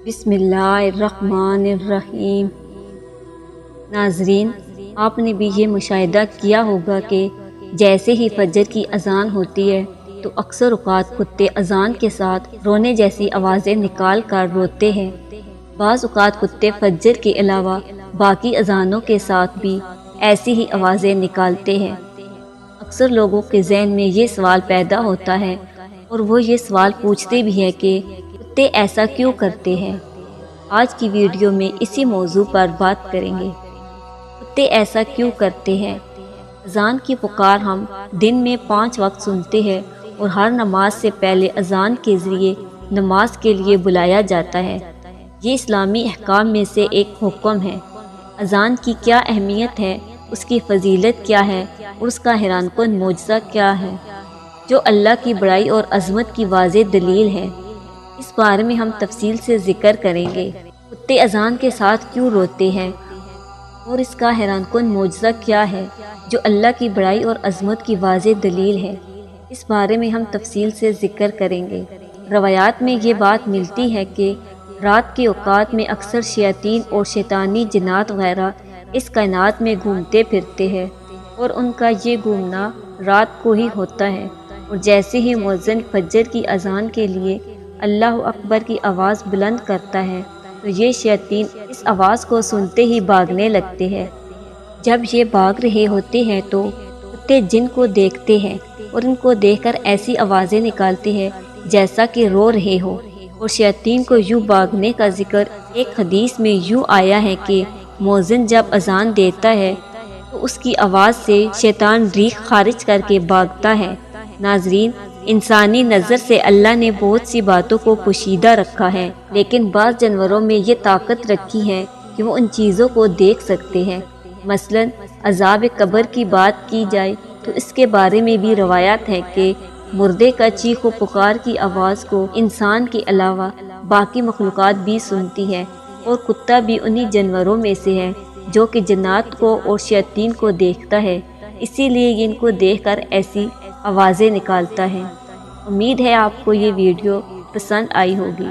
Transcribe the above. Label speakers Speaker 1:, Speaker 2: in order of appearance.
Speaker 1: بسم اللہ الرحمن الرحیم۔ ناظرین، آپ نے بھی یہ مشاہدہ کیا ہوگا کہ جیسے ہی فجر کی اذان ہوتی ہے تو اکثر اوقات کتے اذان کے ساتھ رونے جیسی آوازیں نکال کر روتے ہیں۔ بعض اوقات کتے فجر کے علاوہ باقی اذانوں کے ساتھ بھی ایسی ہی آوازیں نکالتے ہیں۔ اکثر لوگوں کے ذہن میں یہ سوال پیدا ہوتا ہے اور وہ یہ سوال پوچھتے بھی ہیں کہ کتے ایسا کیوں کرتے ہیں۔ آج کی ویڈیو میں اسی موضوع پر بات کریں گے۔ کتے ایسا کیوں کرتے ہیں؟ اذان کی پکار ہم دن میں 5 وقت سنتے ہیں اور ہر نماز سے پہلے اذان کے ذریعے نماز کے لیے بلایا جاتا ہے۔ یہ اسلامی احکام میں سے ایک حکم ہے۔ اذان کی کیا اہمیت ہے، اس کی فضیلت کیا ہے اور اس کا حیران کن معجزہ کیا ہے، جو اللہ کی بڑائی اور عظمت کی واضح دلیل ہے، اس بارے میں ہم تفصیل سے ذکر کریں گے۔ کتے اذان کے ساتھ کیوں روتے ہیں اور اس کا حیران کن معجزہ کیا ہے، جو اللہ کی بڑائی اور عظمت کی واضح دلیل ہے، اس بارے میں ہم تفصیل سے ذکر کریں گے۔ روایات میں یہ بات ملتی ہے کہ رات کے اوقات میں اکثر شیاطین اور شیطانی جنات وغیرہ اس کائنات میں گھومتے پھرتے ہیں اور ان کا یہ گھومنا رات کو ہی ہوتا ہے، اور جیسے ہی مؤذن فجر کی اذان کے لیے اللہ اکبر کی آواز بلند کرتا ہے تو یہ شیاطین اس آواز کو سنتے ہی بھاگنے لگتے ہیں۔ جب یہ بھاگ رہے ہوتے ہیں تو کتے جن کو دیکھتے ہیں اور ان کو دیکھ کر ایسی آوازیں نکالتے ہیں جیسا کہ رو رہے ہو، اور شیاطین کو یوں بھاگنے کا ذکر ایک حدیث میں یوں آیا ہے کہ مؤذن جب اذان دیتا ہے تو اس کی آواز سے شیطان ریخ خارج کر کے بھاگتا ہے۔ ناظرین، انسانی نظر سے اللہ نے بہت سی باتوں کو پوشیدہ رکھا ہے، لیکن بعض جانوروں میں یہ طاقت رکھی ہے کہ وہ ان چیزوں کو دیکھ سکتے ہیں۔ مثلا عذاب قبر کی بات کی جائے تو اس کے بارے میں بھی روایات ہے کہ مردے کا چیخ و پکار کی آواز کو انسان کے علاوہ باقی مخلوقات بھی سنتی ہے، اور کتا بھی انہی جانوروں میں سے ہے جو کہ جنات کو اور شیاطین کو دیکھتا ہے، اسی لیے یہ ان کو دیکھ کر ایسی آوازیں نکالتا ہے۔ امید ہے آپ کو یہ ویڈیو پسند آئی ہوگی۔